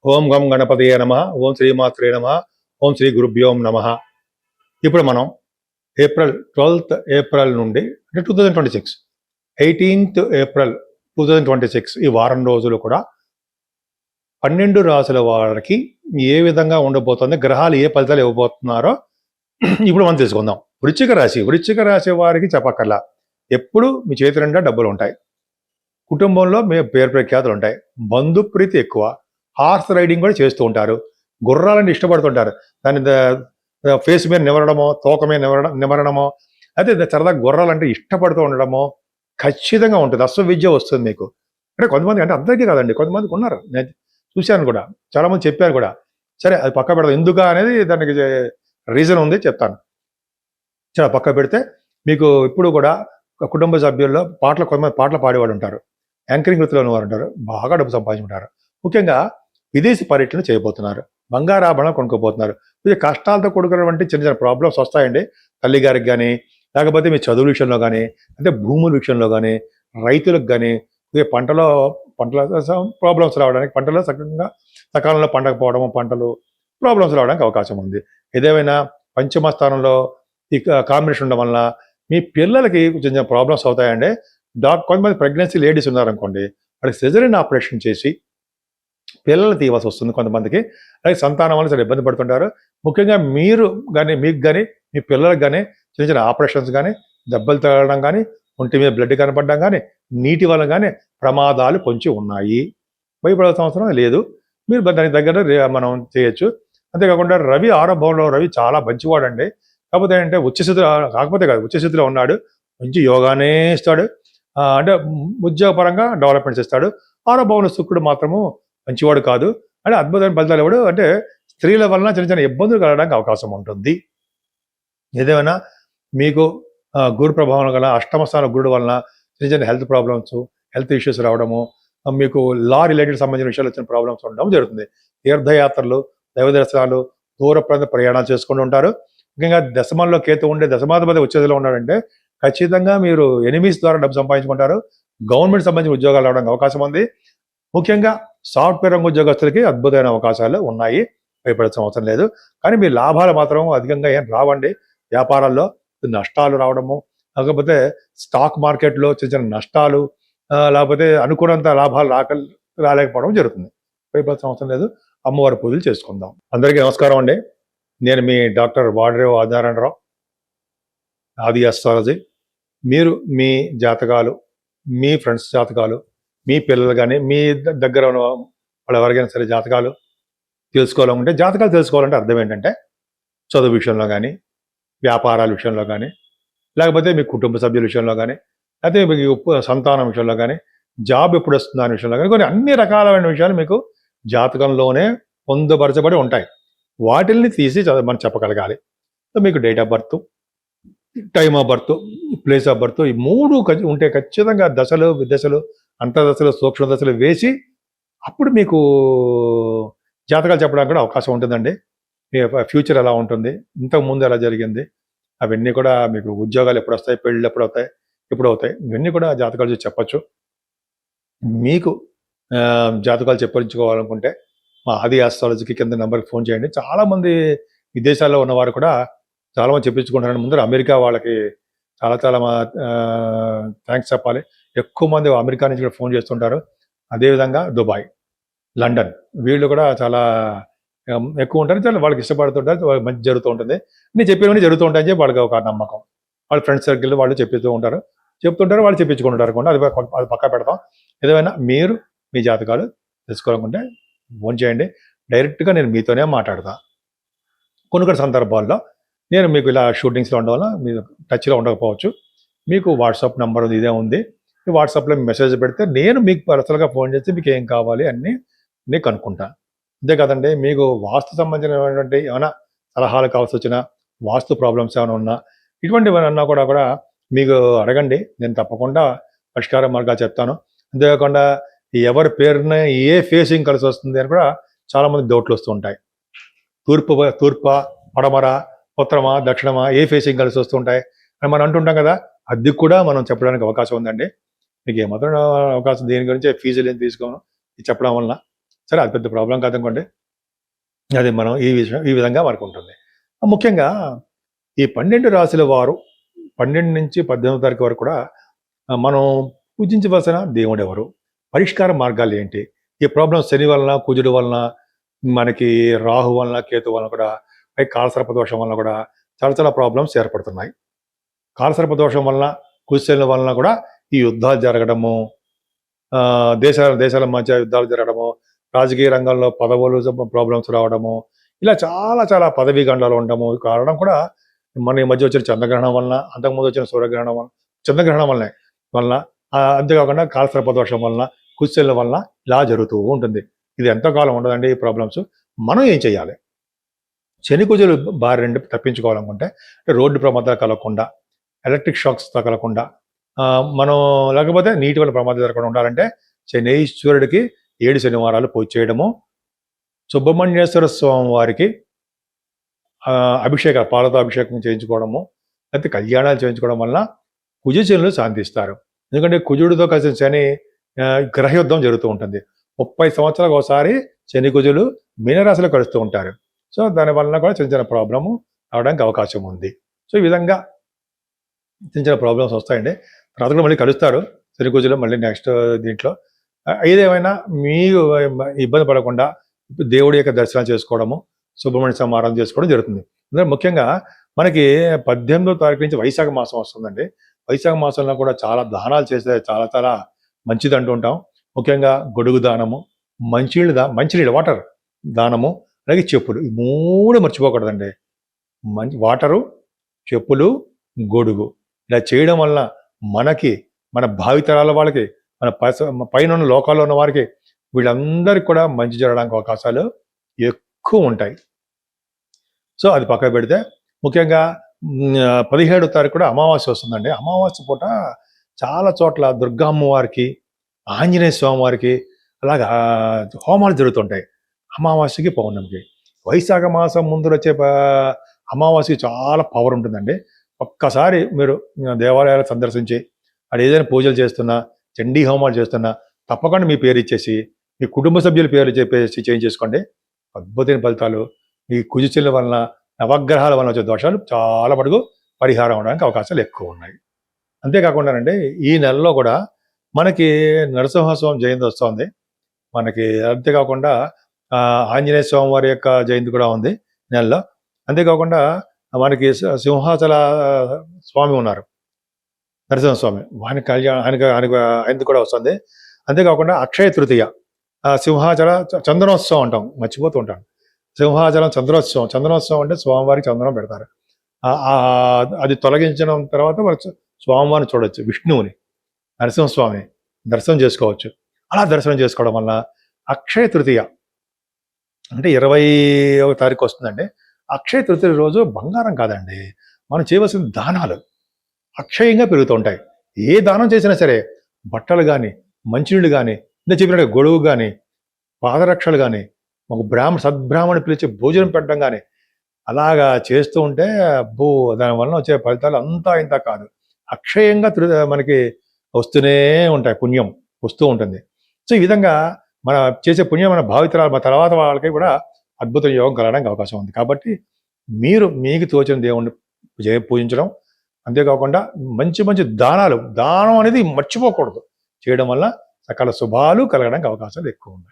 ఓం గం గణపతయే నమః. ఓం శ్రీమాత్రే నమః. ఓం శ్రీ గురుభ్యో నమః. ఇప్పుడు మనం ఏప్రిల్ 12th ఏప్రిల్ నుండి అంటే 2026 18th ఏప్రిల్ 2026 ఈ వారం రోజులు కూడా 12 రాశుల వారికి ఏ విధంగా ఉండబోతుంది, గ్రహాలు ఏ ఫలితాలు ఇవ్వబోతున్నారో ఇప్పుడు మనం తెలుసుకుందాం. వృశ్చిక రాశి వారికి చెప్పక్కర్లా, ఎప్పుడు మీ చేతి నిండా డబ్బులు ఉంటాయి, కుటుంబంలో మీ పేరు ప్రఖ్యాతులు ఉంటాయి, బంధుప్రీతి ఎక్కువ, హార్స్ రైడింగ్ కూడా చేస్తూ ఉంటారు, గుర్రాలని ఇష్టపడుతుంటారు. దాని ఫేస్ మీద నివరడమో, తోక మీద నిమరడమో, అయితే సరదా గుర్రాలంటే ఇష్టపడుతూ ఉండడమో ఖచ్చితంగా ఉంటుంది. విద్య వస్తుంది మీకు. అంటే కొంతమంది, అంటే అందరికీ కాదండి, కొంతమందికి ఉన్నారు, నేను చూశాను కూడా, చాలామంది చెప్పారు కూడా. సరే, అది పక్క పెడదాం, ఎందుకు అనేది దానికి రీజన్ ఉంది, చెప్తాను. చాలా పక్క పెడితే మీకు ఇప్పుడు కూడా కుటుంబ సభ్యుల్లో కొంతమంది పాటలు పాడేవాళ్ళు ఉంటారు, యాంకరింగ్ వృత్తిలో ఉన్నవారు ఉంటారు, బాగా డబ్బు సంపాదించుకుంటారు. ముఖ్యంగా విదేశీ పర్యటన చేయబోతున్నారు, బంగారాభరణం కొనుక్కోబోతున్నారు. ఇది కష్టాలతో కూడుకున్నటువంటి చిన్న చిన్న ప్రాబ్లమ్స్ వస్తాయండి, తల్లి గారికి కానీ, లేకపోతే మీ చదువు విషయంలో కానీ, అంటే భూముల విషయంలో కానీ, రైతులకు కానీ, పంటల ప్రాబ్లమ్స్ రావడానికి, పంటలో సకాలంలో పండకపోవడము, పంటలు ప్రాబ్లమ్స్ రావడానికి అవకాశం ఉంది. ఏదేమైనా పంచమ స్థానంలో ఈ కాంబినేషన్ ఉండడం వల్ల మీ పిల్లలకి కొంచెం ప్రాబ్లమ్స్ అవుతాయండి. కొంతమంది ప్రెగ్నెన్సీ లేడీస్ ఉన్నారనుకోండి, వాళ్ళకి సిజరీన్ ఆపరేషన్ చేసి పిల్లలు తీయవలసి వస్తుంది కొంతమందికి. అలాగే సంతానం వల్ల చాలా ఇబ్బంది పడుతుంటారు. ముఖ్యంగా మీరు కానీ, మీకు కానీ, మీ పిల్లలకు కానీ చిన్న చిన్న ఆపరేషన్స్ కానీ, దెబ్బలు తగలడం కానీ, ఒంటి మీద బ్లడ్ కనపడడం కానీ, నీటి వల్ల కానీ ప్రమాదాలు కొంచెం ఉన్నాయి. భయపడాల్సిన అవసరం లేదు, మీరు దానికి దగ్గర మనం చేయొచ్చు. అంతేకాకుండా రవి ఆరంభంలో, రవి చాలా మంచివాడండి. కాకపోతే అంటే ఉచ్చస్థితిలో ఉన్నాడు, మంచి యోగానే ఇస్తాడు, అంటే ఉద్యోగపరంగా డెవలప్మెంట్స్ ఇస్తాడు. ఆరంభంలో శుక్రుడు మాత్రము మంచివాడు కాదు, అంటే అద్భుతమైన ఫలితాలు ఇవ్వడు. అంటే స్త్రీల వలన చిన్న చిన్న ఇబ్బందులు కలగడానికి అవకాశం ఉంటుంది. ఏదేమైనా మీకు గురు ప్రభావం గల అష్టమ స్థాన గురుడు వలన చిన్న చిన్న హెల్త్ ప్రాబ్లమ్స్, హెల్త్ ఇష్యూస్ రావడము, మీకు లా రిలేటెడ్ సంబంధించిన విషయాలు వచ్చిన ప్రాబ్లమ్స్ ఉండడం జరుగుతుంది. తీర్థయాత్రలు, దైవ దర్శనాలు, దూర ప్రాంత ప్రయాణాలు చేసుకుంటూ ఉంటారు. ముఖ్యంగా దశమంలో కేతు ఉండే దశమాధిపతి వచ్చేదిలో ఉన్నాడంటే ఖచ్చితంగా మీరు ఎనిమీస్ ద్వారా డబ్బు సంపాదించుకుంటారు. గవర్నమెంట్ సంబంధించిన ఉద్యోగాలు రావడానికి అవకాశం ఉంది. ముఖ్యంగా సాఫ్ట్వేర్ రంగ ఉద్యోగస్తులకి అద్భుతమైన అవకాశాలు ఉన్నాయి, భయపడాల్సిన అవసరం లేదు. కానీ మీ లాభాలు మాత్రం అధికంగా ఏం రావండి. వ్యాపారాల్లో నష్టాలు రావడము, లేకపోతే స్టాక్ మార్కెట్లో చిన్న చిన్న నష్టాలు, లేకపోతే అనుకున్నంత లాభాలు రాలేకపోవడం జరుగుతుంది. భయపడాల్సిన అవసరం లేదు. అమ్మవారి పూజలు చేసుకుందాం. అందరికీ నమస్కారం అండి. నేను మీ డాక్టర్ వాడరేవు ఆదినారాయణరావు, ఆది ఆస్ట్రాలజీ. మీరు మీ జాతకాలు, మీ ఫ్రెండ్స్ జాతకాలు, మీ పిల్లలు కానీ, మీ దగ్గర ఉన్న వాళ్ళు ఎవరికైనా సరే జాతకాలు తెలుసుకోవాలంటే, జాతకాలు తెలుసుకోవాలంటే అర్థం ఏంటంటే చదువు విషయంలో కానీ, వ్యాపారాల విషయంలో కానీ, లేకపోతే మీ కుటుంబ సభ్యుల విషయంలో కానీ, లేకపోతే మీకు సంతానం విషయంలో కానీ, జాబ్ ఎప్పుడు వస్తుంది అనే విషయంలో కానీ, కొన్ని అన్ని రకాలైన విషయాలు మీకు జాతకంలోనే పొందుపరచబడి ఉంటాయి. వాటిల్ని తీసి మనం చెప్పగలగాలి. సో మీకు date of birth, time of birth, place of birth, ఈ మూడు ఉంటే ఖచ్చితంగా దశలు, విదశలు, అంతర్దశలు, సూక్ష్మ దశలు వేసి అప్పుడు మీకు జాతకాలు చెప్పడానికి కూడా అవకాశం ఉంటుందండి. మీ ఫ్యూచర్ ఎలా ఉంటుంది, ఇంతకుముందు ఎలా జరిగింది, అవన్నీ కూడా మీకు ఉద్యోగాలు ఎప్పుడు వస్తాయి, పెళ్ళిళ్ళు ఎప్పుడు అవుతాయి, ఇవన్నీ కూడా జాతకాలు చూసి చెప్పచ్చు. మీకు జాతకాలు చెప్పించుకోవాలనుకుంటే మా ఆది ఆస్ట్రాలజీకి కింద నెంబర్కి ఫోన్ చేయండి. చాలామంది విదేశాల్లో ఉన్నవారు కూడా చాలామంది చెప్పించుకుంటారు. ముందర అమెరికా వాళ్ళకి చాలా థ్యాంక్స్ చెప్పాలి. ఎక్కువ మంది అమెరికా నుంచి కూడా ఫోన్ చేస్తుంటారు. అదేవిధంగా దుబాయ్, లండన్, వీళ్ళు కూడా చాలా ఎక్కువ ఉంటారు. చాలా వాళ్ళకి ఇష్టపడుతుంటారు, మంచి జరుగుతూ ఉంటుంది. నేను చెప్పినవన్నీ జరుగుతూ ఉంటాయని చెప్పి వాళ్ళకి ఒక నమ్మకం. వాళ్ళ ఫ్రెండ్స్ సర్కిల్ వాళ్ళు చెప్తుంటారు, వాళ్ళు చెప్పించుకుంటారు కూడా. అది పక్కా పెడతాం. ఏదైనా మీరు మీ జాతకాలు తెలుసుకోవాలనుకుంటే ఫోన్ చేయండి. డైరెక్ట్గా నేను మీతోనే మాట్లాడతా. కొన్ని సందర్భాల్లో నేను మీకు ఇలా షూటింగ్స్లో ఉండడం వల్ల మీరు టచ్లో ఉండకపోవచ్చు. మీకు వాట్సాప్ నెంబర్ ఇదే ఉంది. ఈ వాట్సాప్లో మెసేజ్ పెడితే నేను మీకు పర్సనల్గా ఫోన్ చేసి మీకు ఏం కావాలి అన్నీ నేను కనుక్కుంటాను. అంతే కదండి. మీకు వాస్తు సంబంధించినటువంటి ఏమైనా సలహాలు కావాల్సి వచ్చినా, వాస్తు ప్రాబ్లమ్స్ ఏమైనా ఉన్నా, ఇటువంటివన్నా కూడా మీకు అడగండి, నేను తప్పకుండా పరిష్కార మార్గాలు చెప్తాను. అంతేకాకుండా ఎవరి పేరున ఏ ఫేసింగ్ కలిసి వస్తుంది అని కూడా చాలామంది డౌట్లు వస్తూ ఉంటాయి. తూర్ప, పడమర, ఉత్తరమా, దక్షిణమా, ఏ ఫేసింగ్ కలిసి వస్తుంటాయి అని మనం అంటుంటాం కదా. అది కూడా మనం చెప్పడానికి అవకాశం ఉందండి. మీకు ఏమాత్రం అవకాశం, దేని గురించి ఫీజులు ఏం తీసుకోను చెప్పడం వలన సరే అది పెద్ద ప్రాబ్లం కాదనుకోండి. అది మనం ఈ విధంగా మనకు ఉంటుంది. ముఖ్యంగా ఈ 12 రాశుల వారు 12 నుంచి 18 తారీఖు వరకు కూడా మనం పూజించవలసిన దేవుడు ఎవరు, పరిష్కార మార్గాలు ఏంటి, ఈ ప్రాబ్లం శని వలన, కుజుడు వలన, మనకి రాహు వలన, కేతు వలన కూడా, పై కాలసర్ప దోషం వలన కూడా చాలా చాలా ప్రాబ్లమ్స్ ఏర్పడుతున్నాయి. కాలసర్ప దోషం వలన, కుజశనుల వలన కూడా ఈ యుద్ధాలు జరగడము, దేశాల మధ్య యుద్ధాలు జరగడము, రాజకీయ రంగంలో పదవులు ప్రాబ్లమ్స్ రావడము, ఇలా చాలా చాలా పదవీ గండాలు ఉండడము కారణం కూడా మన ఈ మధ్య వచ్చిన చంద్రగ్రహణం వలన, అంతకుముందు వచ్చిన సూర్యగ్రహణం వలన, చంద్రగ్రహణం వలన అంతేకాకుండా కాలసర్ప దోషం వలన, కుజశనుల వలన ఇలా జరుగుతూ ఉంటుంది. ఇది ఎంతకాలం ఉండదండి ఈ ప్రాబ్లమ్స్. మనం ఏం చేయాలి? శని కుజులు బారి నుండి తప్పించుకోవాలనుకుంటే రోడ్డు ప్రమాదాలు కలగకుండా, ఎలక్ట్రిక్ షాక్స్ తగలకుండా, మనం లేకపోతే నీటి వల్ల ప్రమాదం జరగకుండా ఉండాలంటే శనీశ్వరుడికి 7 శనివారాలు పూజ చేయడము, సుబ్రహ్మణ్యేశ్వర స్వామి వారికి పాలతో అభిషేకం చేయించుకోవడము, లేకపోతే కళ్యాణాలు చేయించుకోవడం వల్ల కుజశనులు శాంతిస్తారు. ఎందుకంటే కుజుడితో కలిసిన శని గ్రహయుద్ధం జరుగుతూ ఉంటుంది. 30 సంవత్సరాలకు ఒకసారి శని కుజులు మీనరాశిలో కలుస్తూ ఉంటారు. సో దానివల్ల కూడా చిన్న చిన్న ప్రాబ్లము రావడానికి అవకాశం ఉంది. సో ఈ విధంగా చిన్న చిన్న ప్రాబ్లమ్స్ వస్తాయండి. తర్వాత కూడా మళ్ళీ కలుస్తారు శని కుజులు మళ్ళీ నెక్స్ట్ దీంట్లో. ఏదేమైనా మీరు ఇబ్బంది పడకుండా దేవుడి యొక్క దర్శనం చేసుకోవడము, సుబ్రహ్మణ్య సమారాధన చేసుకోవడం జరుగుతుంది. అందుకే ముఖ్యంగా మనకి 18వ తారీఖు నుంచి వైశాఖ మాసం వస్తుందండి. వైశాఖ మాసంలో కూడా చాలా దానాలు చేస్తే చాలా చాలా మంచిది అంటూ ఉంటాం. ముఖ్యంగా గొడుగు దానము, మంచినీళ్ళు వాటర్ దానము, అలాగే చెప్పులు, ఈ 3 మర్చిపోకూడదండి. వాటరు, చెప్పులు, గొడుగు ఇలా చేయడం వల్ల మనకి, మన భావితరాల వాళ్ళకి, మన పైన ఉన్న లోకాల్లో ఉన్న వారికి, వీళ్ళందరికీ కూడా మంచి జరగడానికి అవకాశాలు ఎక్కువ ఉంటాయి. సో అది పక్కన పెడితే ముఖ్యంగా 17వ తారీఖు కూడా అమావాస్య వస్తుందండి. అమావాస్య పూట చాలా చోట్ల దుర్గా అమ్మవారికి, ఆంజనేయ స్వామి వారికి అలాగా హోమాలు జరుగుతుంటాయి అమావాస్యకి, పౌర్ణమికి. వైశాఖ మాసం ముందు వచ్చే అమావాస్యకి చాలా పవర్ ఉంటుందండి. ఒక్కసారి మీరు దేవాలయాలు సందర్శించి అక్కడ ఏదైనా పూజలు చేస్తున్నా, చండీ హోమాలు చేస్తున్నా తప్పకుండా మీ పేరు ఇచ్చేసి, మీ కుటుంబ సభ్యుల పేరు చెప్పేసి చేయించేసుకోండి. అద్భుతమైన ఫలితాలు. ఈ కుజశనుల వలన, నవగ్రహాల వలన వచ్చే దోషాలు చాలా మటుకు పరిహారం అవడానికి అవకాశాలు ఎక్కువ ఉన్నాయి. అంతేకాకుండానండి ఈ నెలలో కూడా మనకి నరసింహస్వామి జయంతి వస్తుంది మనకి. అంతేకాకుండా ఆంజనేయ స్వామి వారి యొక్క జయంతి కూడా ఉంది నెలలో. అంతేకాకుండా మనకి సింహాచల స్వామి ఉన్నారు, నరసింహస్వామి, ఆయనకి కూడా వస్తుంది. అంతేకాకుండా అక్షయ తృతీయ, సింహాచల చందనోత్సవం అంటాం, మర్చిపోతూ ఉంటాను. సింహాచలం చందనోత్సవం అంటే స్వామివారికి చందనం పెడతారు. అది తొలగించిన తర్వాత స్వామివారిని చూడవచ్చు, విష్ణువుని, నరసింహస్వామిని దర్శనం చేసుకోవచ్చు. అలా దర్శనం చేసుకోవడం వల్ల అక్షయ తృతీయ అంటే 20వ తారీఖు వస్తుందండి. అక్షయ తృతీయ రోజు బంగారం కాదండి, మనం చేయవలసిన దానాలు అక్షయంగా పెరుగుతుంటాయి. ఏ దానం చేసినా సరే, బట్టలు కానీ, మంచినీళ్ళు కానీ, నేను చెప్పినట్టు గొడుగు కానీ, పాదరక్షలు కానీ, ఒక సద్బ్రాహ్మణి పిలిచి భోజనం పెట్టడం కానీ అలాగా చేస్తూ ఉంటే దానివల్ల వచ్చే ఫలితాలు అంతా ఇంత కాదు, అక్షయంగా మనకి వస్తూనే ఉంటాయి, పుణ్యం వస్తూ ఉంటుంది. సో ఈ విధంగా మన చేసే పుణ్యం మన భావితరాలు, మన తర్వాత వాళ్ళకి కూడా అద్భుత యోగం కలగడానికి అవకాశం ఉంది. కాబట్టి మీకు తోచిన దేవుణ్ణి పూజించడం, అంతేకాకుండా మంచి మంచి దానం అనేది మర్చిపోకూడదు. చేయడం వల్ల సకల శుభాలు కలగడానికి అవకాశాలు ఎక్కువ ఉన్నాయి.